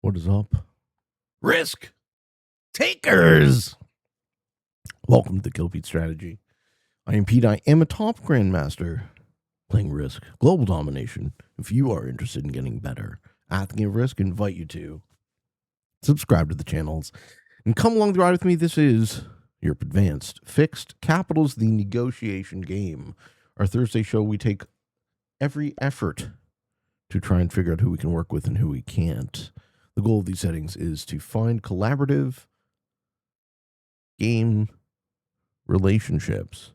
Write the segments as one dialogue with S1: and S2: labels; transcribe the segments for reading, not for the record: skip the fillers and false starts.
S1: What is up? Risk takers! Welcome to the Kill Pete Strategy. I am Pete. I am a top grandmaster playing Risk, Global Domination. If you are interested in getting better at the game of Risk, I invite you to subscribe to the channels and come along the ride with me. This is Europe Advanced. Fixed Capitals, the negotiation game. Our Thursday show, we take every effort to try and figure out who we can work with and who we can't. The goal of these settings is to find collaborative game relationships.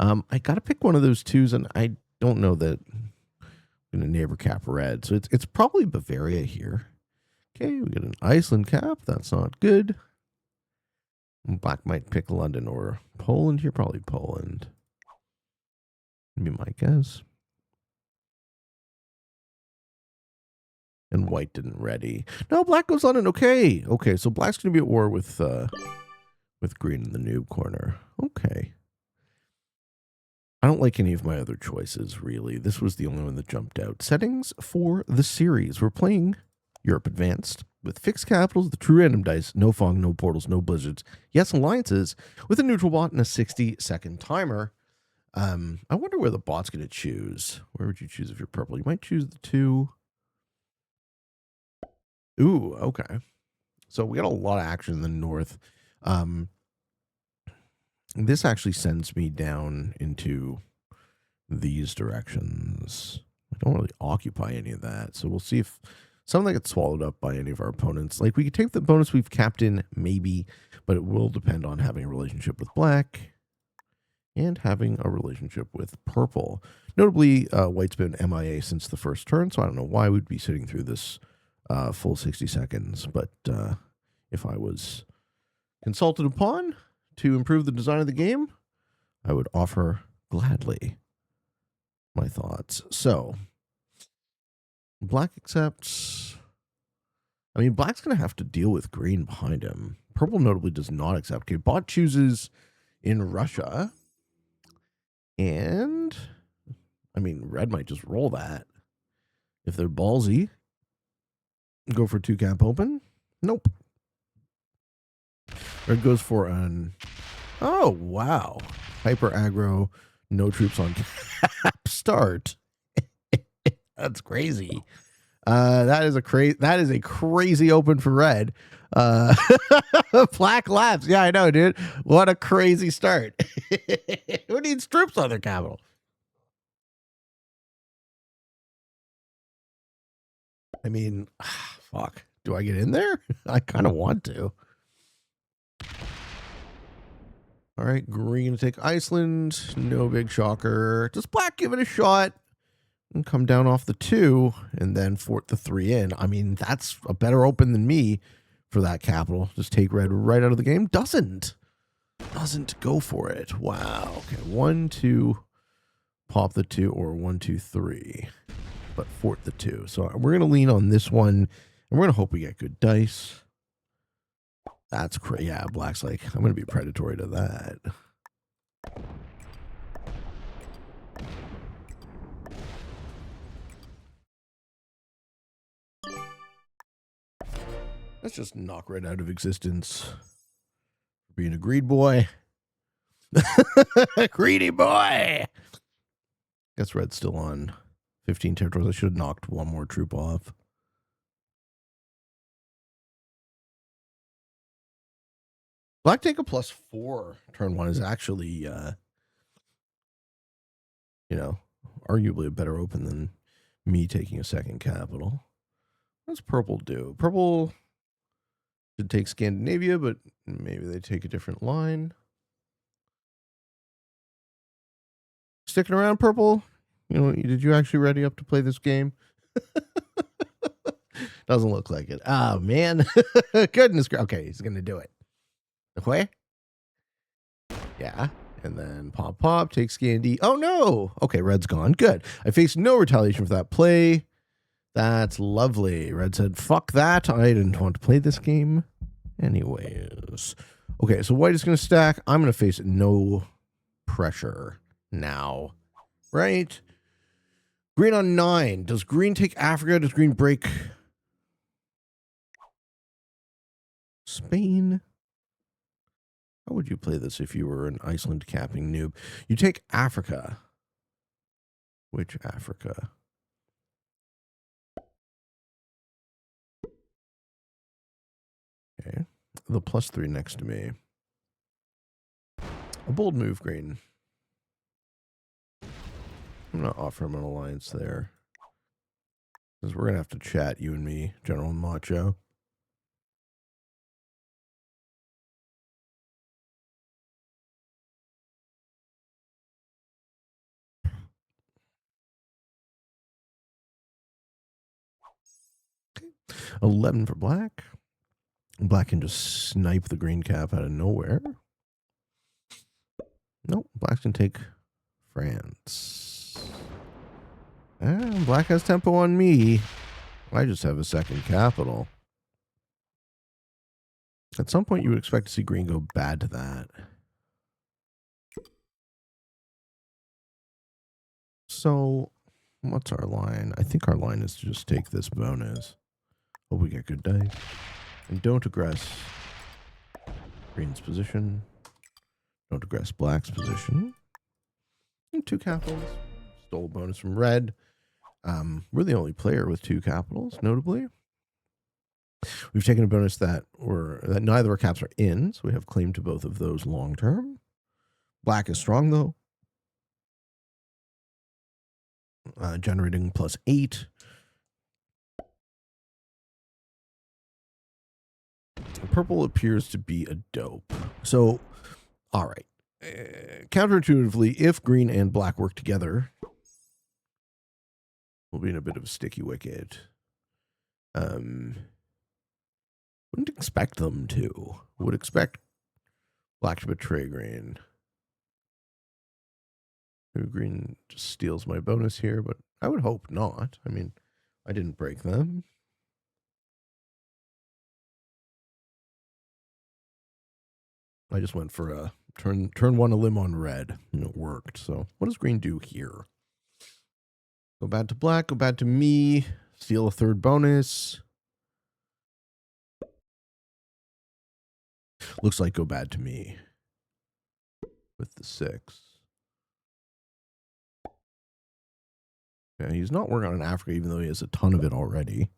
S1: I got to pick one of those twos, and I don't know that I'm going to neighbor cap red. So it's probably Bavaria here. Okay, we get an Iceland cap. That's not good. Black might pick London or Poland here. Probably Poland. Be my guess. And white didn't ready. No, black goes London. Okay. Okay, so black's going to be at war with green in the noob corner. Okay. I don't like any of my other choices, really. This was the only one that jumped out. Settings for the series. We're playing Europe Advanced with fixed capitals, the true random dice, no fog, no portals, no blizzards. Yes, alliances with a neutral bot and a 60-second timer. I wonder where the bot's going to choose. Where would you choose if you're purple? You might choose the 2. Ooh, okay. So we got a lot of action in the north. This actually sends me down into these directions. I don't really occupy any of that. So we'll see if some of that gets swallowed up by any of our opponents. Like, we could take the bonus we've capped in, maybe, but it will depend on having a relationship with black and having a relationship with purple. Notably, white's been MIA since the first turn, so I don't know why we'd be sitting through this full 60 seconds. But if I was consulted upon to improve the design of the game, I would offer gladly my thoughts. So, black accepts. I mean, black's going to have to deal with green behind him. Purple notably does not accept. Okay, bot chooses in Russia. And, I mean, red might just roll that. If they're ballsy, go for 2 cap open. Nope. Red goes for an... Oh, wow. Hyper aggro, no troops on cap start. That's crazy. That is a crazy open for red. Black laughs. Yeah, I know, dude. What a crazy start. Who needs troops on their capital? I mean, fuck. Do I get in there? I kind of want to. All right, green going to take Iceland. No big shocker. Does black give it a shot and come down off the 2 and then fort the 3 in? I mean, that's a better open than me for that capital. Just take red right out of the game. Doesn't go for it. Wow. Okay, 1, 2, pop the 2, or 1, 2, 3, but fort the 2. So we're going to lean on this one, and we're going to hope we get good dice. That's crazy. Yeah, black's like, I'm going to be predatory to that. Let's just knock red out of existence. Being a greed boy. Greedy boy. Guess red's still on 15 territories. I should have knocked one more troop off. Black take a +4 turn 1 is actually, arguably a better open than me taking a second capital. What does purple do? Purple should take Scandinavia, but maybe they take a different line. Sticking around, purple? You know, did you actually ready up to play this game? Doesn't look like it. Oh, man. Goodness. Okay, he's going to do it. Okay. Yeah. And then pop, take Scandi. Oh, no. Okay, red's gone. Good. I faced no retaliation for that play. That's lovely. Red said, fuck that. I didn't want to play this game anyways. Okay, so white is going to stack. I'm going to face no pressure now. Right? Green on 9. Does green take Africa? Does green break Spain. How would you play this if you were an Iceland capping noob? You take Africa. Which Africa? Okay. The +3 next to me. A bold move, green. I'm going to offer him an alliance there. Because we're going to have to chat, you and me, General Macho. Okay. 11 for black. Black can just snipe the green cap out of nowhere. Nope, black can take France. Black has tempo on me. I just have a second capital. At some point, you would expect to see green go bad to that. So, what's our line? I think our line is to just take this bonus. Hope we get good dice. And don't aggress green's position. Don't aggress black's position. And 2 capitals. Stole a bonus from red. We're the only player with 2 capitals, notably. We've taken a bonus that neither our caps are in, so we have claim to both of those long term. Black is strong, though. Generating +8. Purple appears to be a dope. So, all right. Counterintuitively, if green and black work together, we'll be in a bit of a sticky wicket. Wouldn't expect them to. Would expect black to betray green. Maybe green just steals my bonus here, but I would hope not. I mean, I didn't break them. I just went for a turn one a limb on red, and it worked. So what does green do here? Go bad to black, go bad to me, steal a third bonus. Looks like go bad to me with the 6. Yeah, he's not working on Africa, even though he has a ton of it already.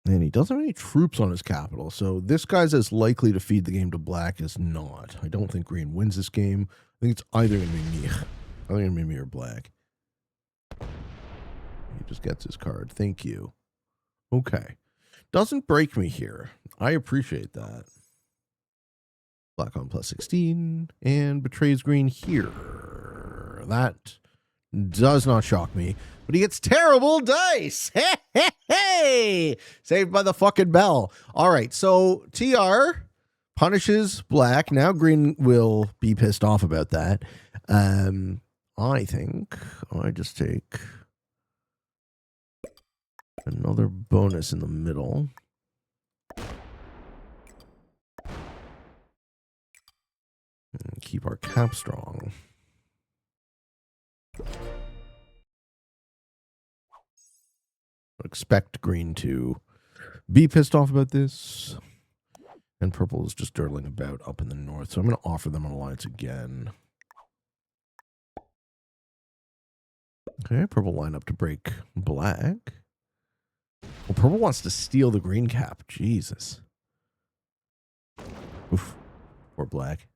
S1: And he doesn't have any troops on his capital, so this guy's as likely to feed the game to black as not. I don't think green wins this game. I think it's either going to be me. Either going to be me or black. He just gets his card. Thank you. Okay. Doesn't break me here. I appreciate that. Black on +16 and betrays green here. That does not shock me, but he gets terrible dice. Hey, hey, hey! Saved by the fucking bell. All right, so TR punishes black. Now green will be pissed off about that. I think I just take another bonus in the middle. And keep our cap strong. Expect green to be pissed off about this. And purple is just dirtling about up in the north. So I'm going to offer them an alliance again. Okay, purple line up to break black. Well, purple wants to steal the green cap. Jesus. Oof. Or black.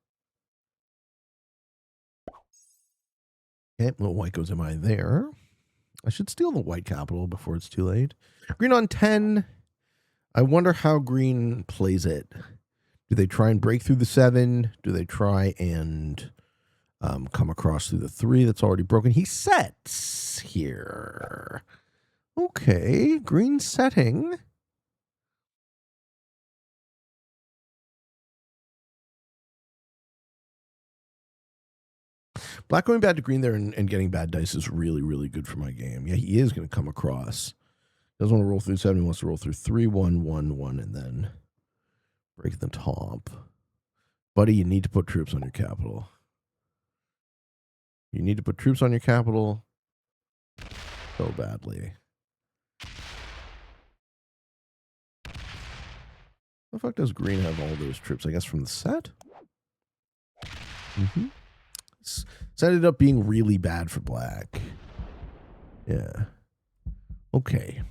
S1: Okay, little white goes MI there. I should steal the white capital before it's too late. Green on 10. I wonder how green plays it. Do they try and break through the 7? Do they try and come across through the 3 that's already broken? He sets here. Okay, green setting. Black going bad to green there and getting bad dice is really, really good for my game. Yeah, he is going to come across. Doesn't want to roll through 7. He wants to roll through 3, 1, 1, 1, and then break the top. Buddy, you need to put troops on your capital. You need to put troops on your capital so badly. the fuck does green have all those troops? I guess from the set? Mm-hmm. This ended up being really bad for black. Yeah. Okay.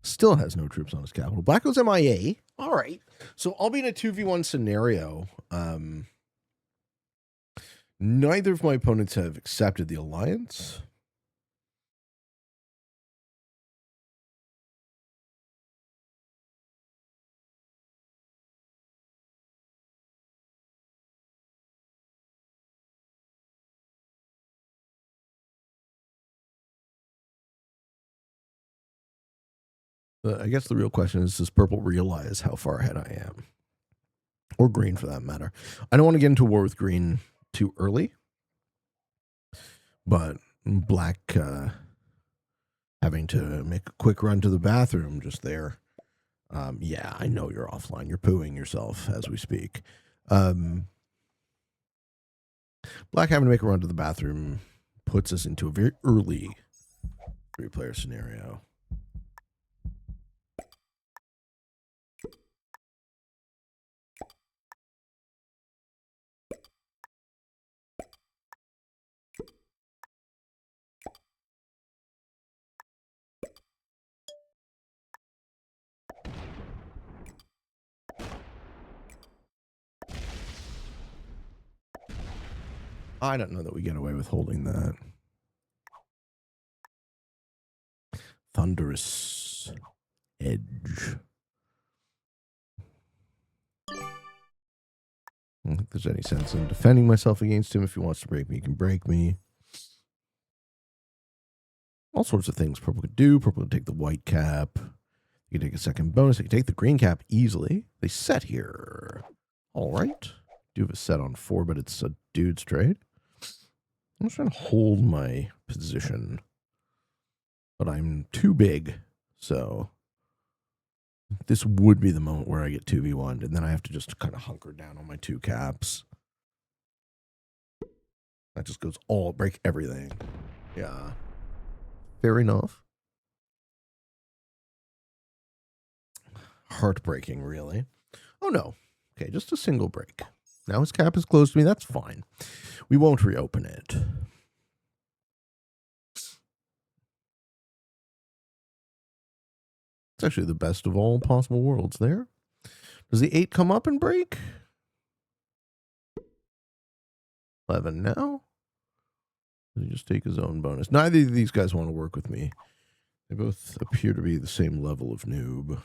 S1: Still has no troops on his capital. Black goes MIA. All right. So I'll be in a 2v1 scenario. Neither of my opponents have accepted the alliance. I guess the real question is, does purple realize how far ahead I am? Or green, for that matter. I don't want to get into war with green too early. But black having to make a quick run to the bathroom just there. Yeah, I know you're offline. You're pooing yourself as we speak. Black having to make a run to the bathroom puts us into a very early 3-player scenario. I don't know that we get away with holding that. Thunderous Edge. I don't think there's any sense in defending myself against him. If he wants to break me, he can break me. All sorts of things purple could do. Purple could take the white cap. You can take a second bonus. You can take the green cap easily. They set here. All right. Do have a set on 4, but it's a dude's trade. I'm just trying to hold my position. But I'm too big. So this would be the moment where I get 2v1'd. And then I have to just kind of hunker down on my 2 caps. That just goes all, break everything. Yeah. Fair enough. Heartbreaking, really. Oh, no. Okay, just a single break. Now his cap is closed to me. That's fine. We won't reopen it. It's actually the best of all possible worlds there. Does the 8 come up and break? 11 now? Does he just take his own bonus? Neither of these guys want to work with me. They both appear to be the same level of noob.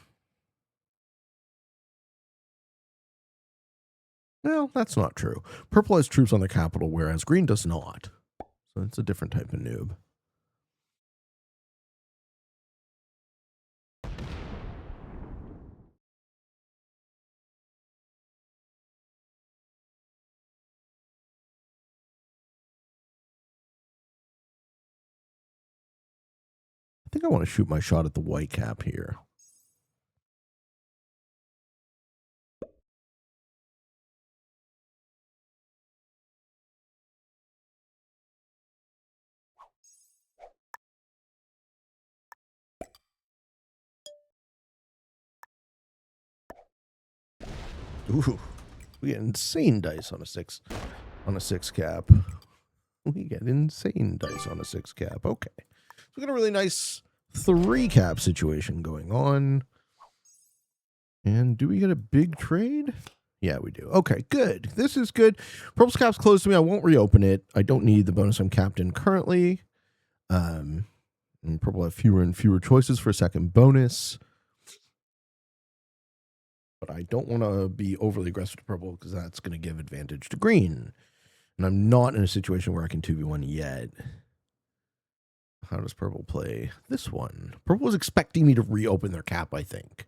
S1: Well, that's not true. Purple has troops on the capital, whereas green does not. So it's a different type of noob. I think I want to shoot my shot at the white cap here. Ooh, we get insane dice on a 6 cap. We get insane dice on a 6 cap. Okay. So we got a really nice 3 cap situation going on. And do we get a big trade? Yeah, we do. Okay, good. This is good. Purple's cap's closed to me. I won't reopen it. I don't need the bonus I'm capped in currently. And purple have fewer and fewer choices for a second bonus. But I don't want to be overly aggressive to purple because that's going to give advantage to green. And I'm not in a situation where I can 2v1 yet. How does purple play this one? Purple was expecting me to reopen their cap, I think.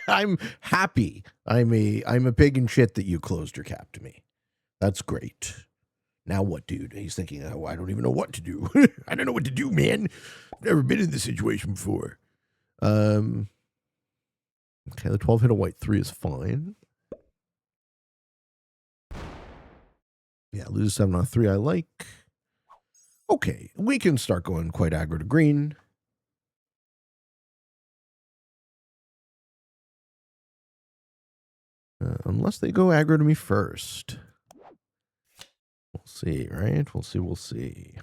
S1: I'm happy. I'm a pig in shit that you closed your cap to me. That's great. Now what, dude? He's thinking, oh, I don't even know what to do. I don't know what to do, man. Never been in this situation before. Okay, the 12 hit a white 3 is fine. Yeah, lose 7 on 3 I like. Okay, we can start going quite aggro to green. Unless they go aggro to me first. We'll see, right? We'll see, we'll see.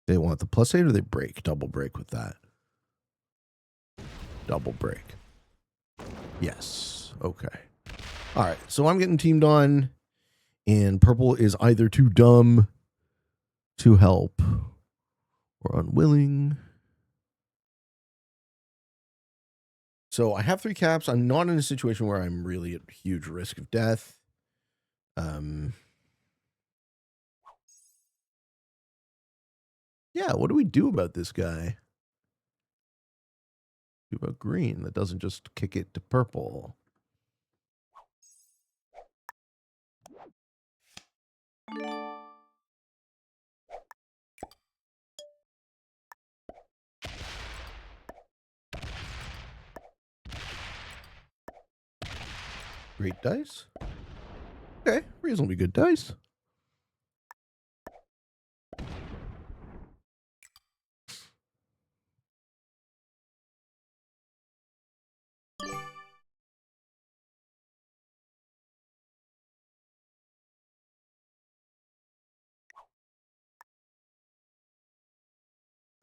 S1: They want the +8 or they break? Double break with that. Double break. Yes. Okay. All right. So I'm getting teamed on, and purple is either too dumb to help or unwilling. So I have 3 caps. I'm not in a situation where I'm really at huge risk of death. Yeah, what do we do about this guy? Do about green that doesn't just kick it to purple? Great dice. Okay, reasonably good dice.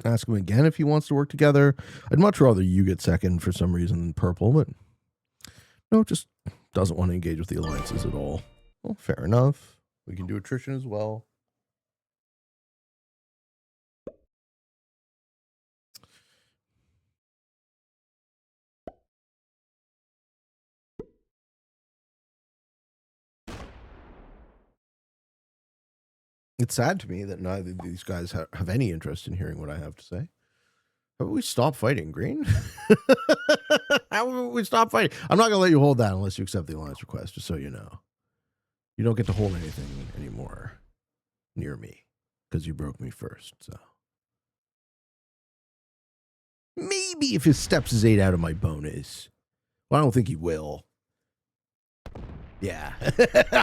S1: Ask him again if he wants to work together. I'd much rather you get second for some reason than purple, but no, just doesn't want to engage with the alliances at all. Well, fair enough. We can do attrition as well. It's sad to me that neither of these guys have any interest in hearing what I have to say. How about we stop fighting, Green? How about we stop fighting? I'm not going to let you hold that unless you accept the alliance request, just so you know. You don't get to hold anything anymore near me because you broke me first, so. Maybe if he steps his 8 out of my bonus. Well, I don't think he will. Yeah.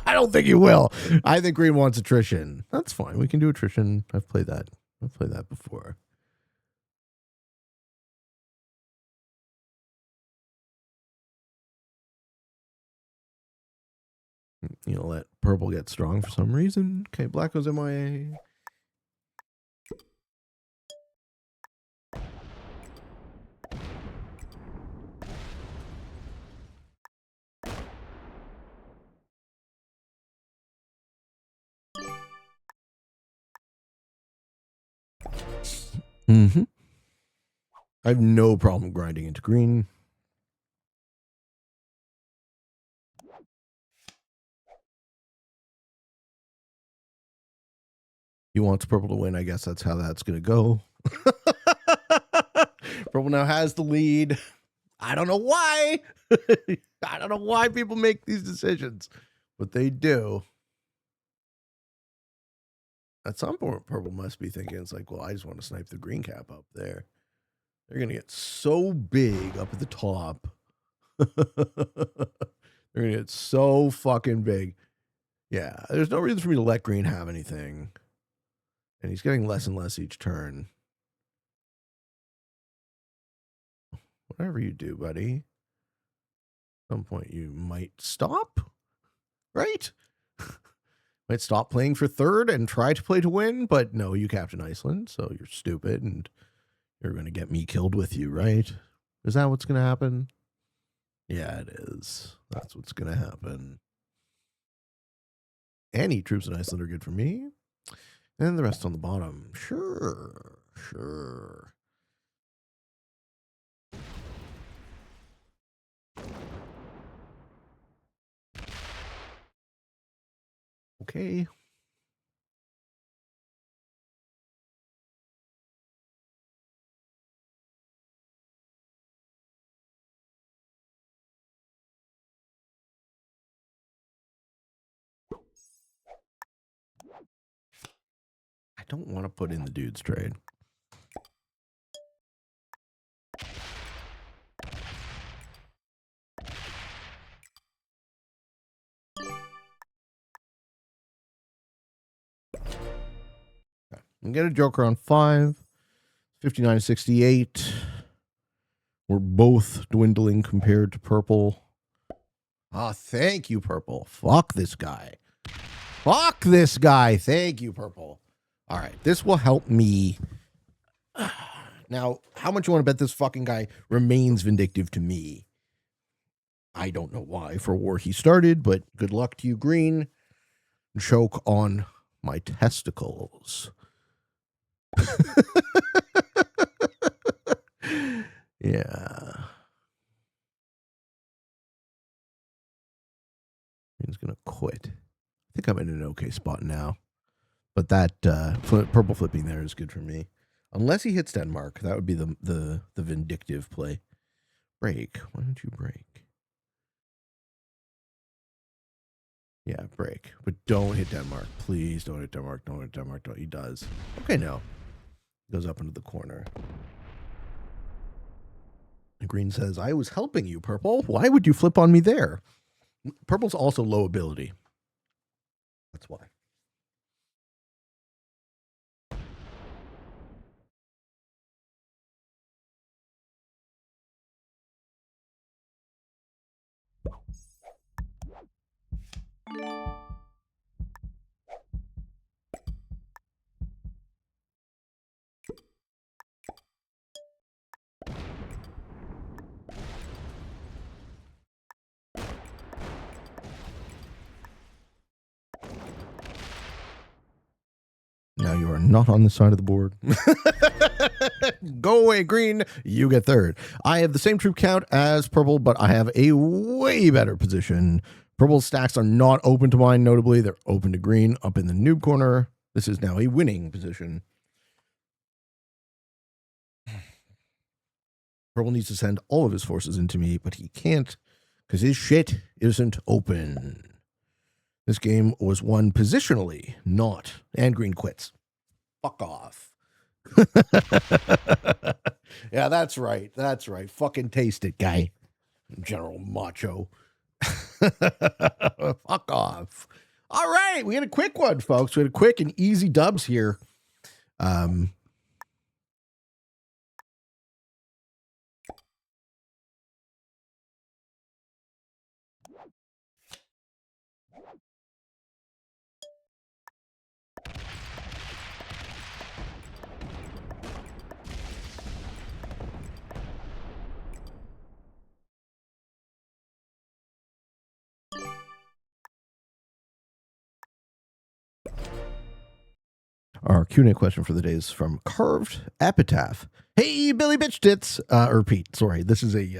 S1: I don't think he will. I think Green wants attrition. That's fine. We can do attrition. I've played that. I've played that before. You know, let purple get strong for some reason. Okay, black goes MIA. Mm-hmm. I have no problem grinding into green. He wants purple to win. I guess that's how that's going to go. Purple now has the lead. I don't know why. I don't know why people make these decisions, but they do. At some point, purple must be thinking, it's like, well, I just want to snipe the green cap up there. They're going to get so big up at the top. They're going to get so fucking big. Yeah, there's no reason for me to let green have anything. And he's getting less and less each turn. Whatever you do, buddy. At some point you might stop, right? Might stop playing for third and try to play to win, but no, you captain Iceland, so you're stupid and you're going to get me killed with you, right? Is that what's going to happen? Yeah, it is. That's what's going to happen. Any troops in Iceland are good for me. And the rest on the bottom. Sure. Okay. I don't want to put in the dude's trade. and get a joker on 5. 59-68. We're both dwindling compared to purple. Ah, thank you, purple. Fuck this guy. Fuck this guy. Thank you, purple. All right, this will help me. Now, how much you want to bet this fucking guy remains vindictive to me? I don't know why for war he started, but good luck to you, green. Choke on my testicles. Yeah. He's going to quit. I think I'm in an okay spot now. But that purple flipping there is good for me. Unless he hits Denmark, that would be the vindictive play. Break. Why don't you break? Yeah, break. But don't hit Denmark. Please don't hit Denmark. Don't hit Denmark. Don't. He does. Okay, no. Goes up into the corner. Green says, I was helping you, purple. Why would you flip on me there? Purple's also low ability. That's why. Now you are not on this side of the board. Go away, green. You get third. I have the same troop count as purple, but I have a way better position. Purple's stacks are not open to mine, notably. They're open to green up in the noob corner. This is now a winning position. Purple needs to send all of his forces into me, but he can't because his shit isn't open. This game was won positionally, not. And green quits. Fuck off. Yeah, that's right. That's right. Fucking taste it, guy. General Macho. Fuck off. All right. We had a quick one, folks. We had a quick and easy dubs here. Our Q&A question for the day is from Carved Epitaph. Hey, Billy Bitch Tits. Or Pete, sorry. This is it's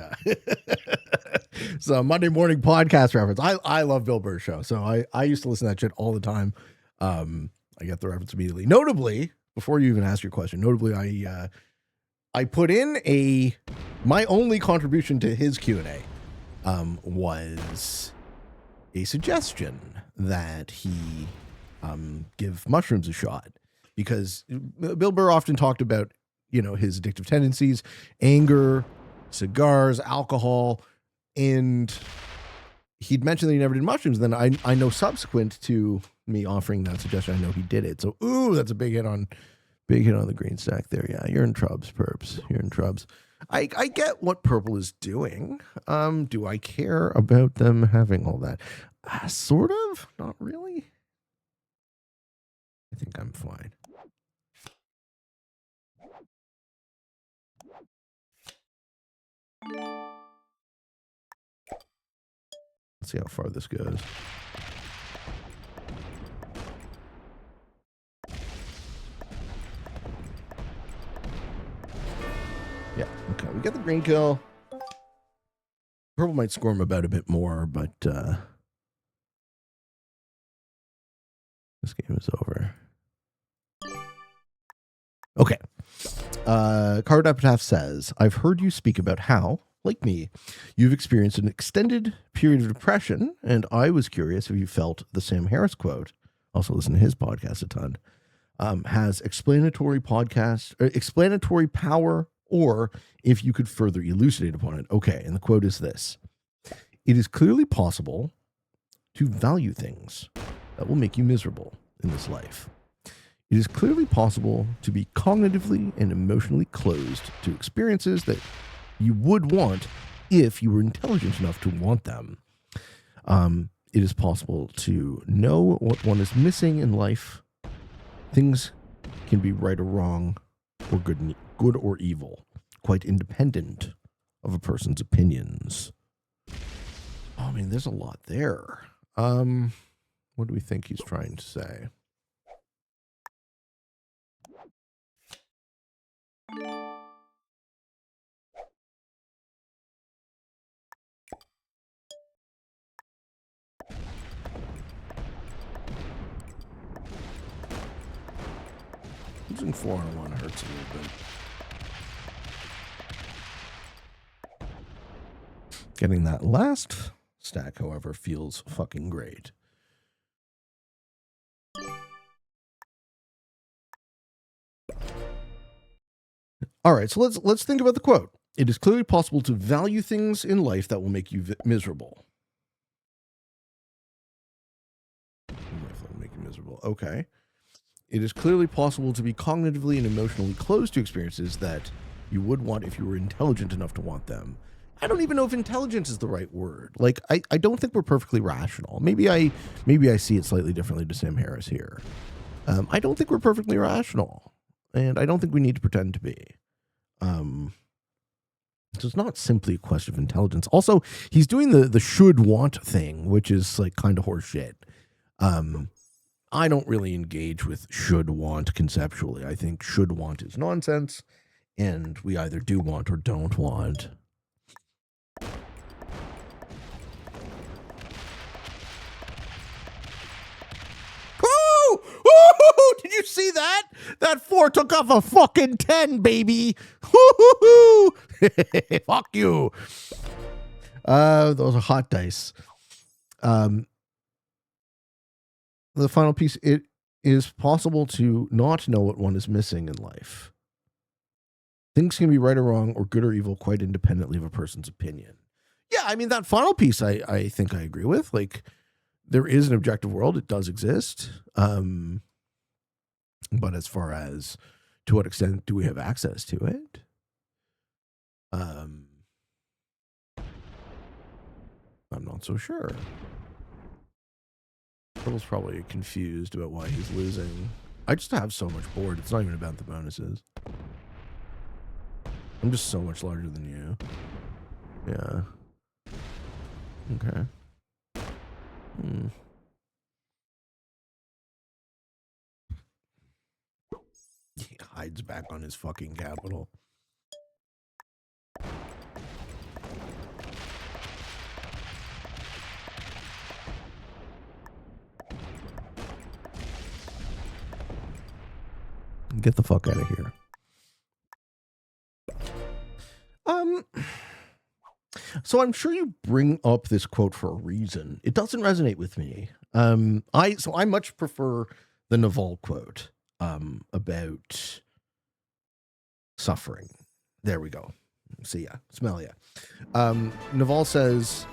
S1: a Monday morning podcast reference. I love Bill Burr's show, so I used to listen to that shit all the time. I get the reference immediately. Notably, before you even ask your question, I put in my only contribution to his Q&A was a suggestion that he give mushrooms a shot, because Bill Burr often talked about, his addictive tendencies, anger, cigars, alcohol, and he'd mentioned that he never did mushrooms. Then I know subsequent to me offering that suggestion, I know he did it. So, that's a big hit on the green stack there. Yeah, you're in trubs, perps. You're in trubs. I get what purple is doing. Do I care about them having all that? Sort of, not really. I think I'm fine. Let's see how far this goes. Yeah, okay, we got the green kill. Purple might score him about a bit more, but this game is over. Okay. Card Epitaph says, I've heard you speak about how, like me, you've experienced an extended period of depression, and I was curious if you felt the Sam Harris quote, also listen to his podcast a ton, has explanatory power, or if you could further elucidate upon it. Okay, and the quote is this: it is clearly possible to value things that will make you miserable in this life. It is clearly possible to be cognitively and emotionally closed to experiences that you would want if you were intelligent enough to want them. It is possible to know what one is missing in life. Things can be right or wrong, or good or evil, quite independent of a person's opinions. Oh, I mean, there's a lot there. What do we think he's trying to say? Losing 4 on 1 hurts a little bit. Getting that last stack, however, feels fucking great. All right, so let's think about the quote. It is clearly possible to value things in life that will make you miserable. Make you miserable. Okay. It is clearly possible to be cognitively and emotionally closed to experiences that you would want if you were intelligent enough to want them. I don't even know if intelligence is the right word. Like, I don't think we're perfectly rational. Maybe I see it slightly differently to Sam Harris here. I don't think we're perfectly rational, and I don't think we need to pretend to be. So it's not simply a question of intelligence. Also, he's doing the should want thing, which is like kind of horseshit. I don't really engage with should want conceptually. I think should want is nonsense, and we either do want or don't want. Ooh, did you see that? That 4 took off a fucking 10, baby. Fuck you. Those are hot dice. The final piece, it is possible to not know what one is missing in life. Things can be right or wrong or good or evil quite independently of a person's opinion. Yeah, I mean, that final piece I think I agree with. Like, there is an objective world. It does exist. But as far as to what extent do we have access to it? I'm not so sure. Turtle's probably confused about why he's losing. I just have so much board. It's not even about the bonuses. I'm just so much larger than you. Yeah. Okay. He hides back on his fucking capital. Get the fuck out of here. So I'm sure you bring up this quote for a reason. It doesn't resonate with me. I much prefer the Naval quote about suffering. There we go. See ya. Smell ya. Naval says,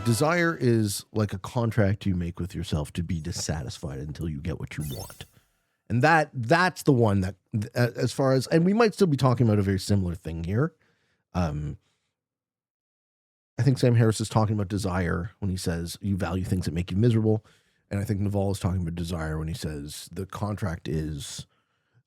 S1: desire is like a contract you make with yourself to be dissatisfied until you get what you want. And that's the one that, as far as, and we might still be talking about a very similar thing here. I think Sam Harris is talking about desire when he says you value things that make you miserable. And I think Naval is talking about desire when he says the contract is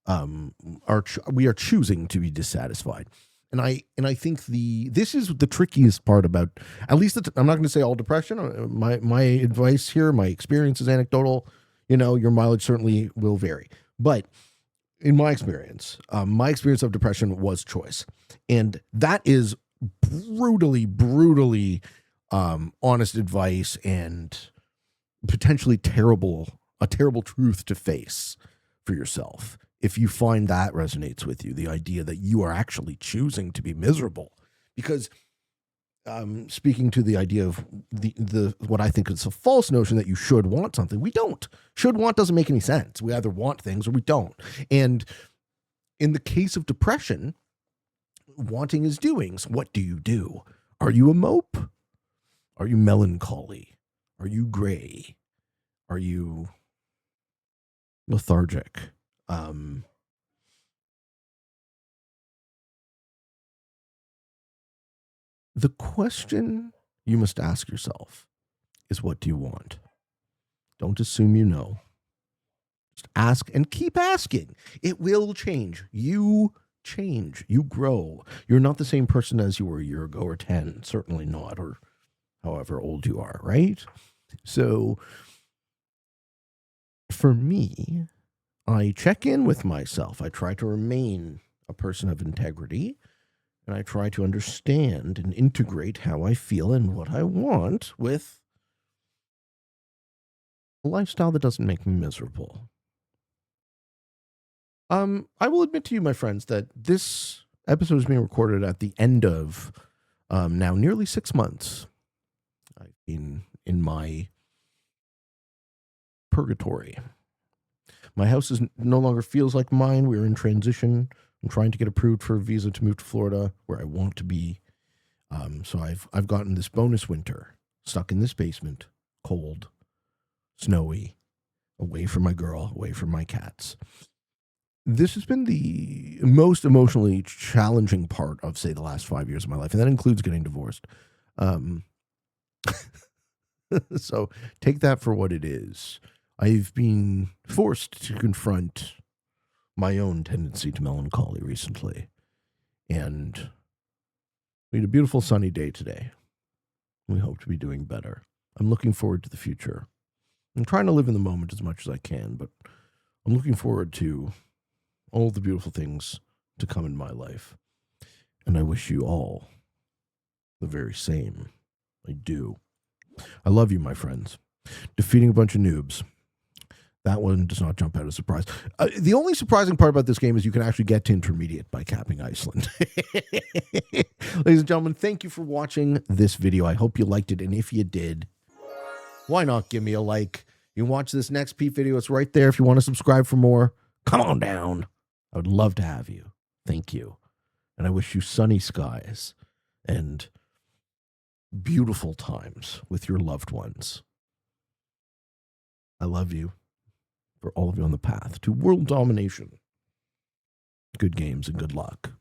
S1: we are choosing to be dissatisfied. And I think this is the trickiest part about, at least I'm not going to say all depression. My advice here, my experience is anecdotal. You know, your mileage certainly will vary. But in my experience of depression was choice. And that is brutally honest advice and potentially a terrible truth to face for yourself. If you find that resonates with you, the idea that you are actually choosing to be miserable, because speaking to the idea of the what I think is a false notion that you should want something, we don't. Should want doesn't make any sense. We either want things or we don't. And in the case of depression, wanting is doing. So what do you do? Are you a mope? Are you melancholy? Are you gray? Are you lethargic? Um, the question you must ask yourself is, what do you want? Don't assume you know. Just ask and keep asking. It will change. You change. You grow. You're not the same person as you were a year ago or 10. Certainly not, or however old you are, right? So for me, I check in with myself. I try to remain a person of integrity, and I try to understand and integrate how I feel and what I want with a lifestyle that doesn't make me miserable. I will admit to you, my friends, that this episode is being recorded at the end of now nearly 6 months. I've been in my purgatory. My house no longer feels like mine. We're in transition. I'm trying to get approved for a visa to move to Florida, where I want to be. So I've gotten this bonus winter, stuck in this basement, cold, snowy, away from my girl, away from my cats. This has been the most emotionally challenging part of, say, the last 5 years of my life, and that includes getting divorced. So take that for what it is. I've been forced to confront my own tendency to melancholy recently, and we had a beautiful sunny day today. We hope to be doing better. I'm looking forward to the future. I'm trying to live in the moment as much as I can, but I'm looking forward to all the beautiful things to come in my life. And I wish you all the very same. I do. I love you, my friends. Defeating a bunch of noobs. That one does not jump out as a surprise. The only surprising part about this game is you can actually get to intermediate by capping Iceland. Ladies and gentlemen, thank you for watching this video. I hope you liked it. And if you did, why not give me a like? You can watch this next Pete video. It's right there. If you want to subscribe for more, come on down. I would love to have you. Thank you. And I wish you sunny skies and beautiful times with your loved ones. I love you. For all of you on the path to world domination. Good games and good luck.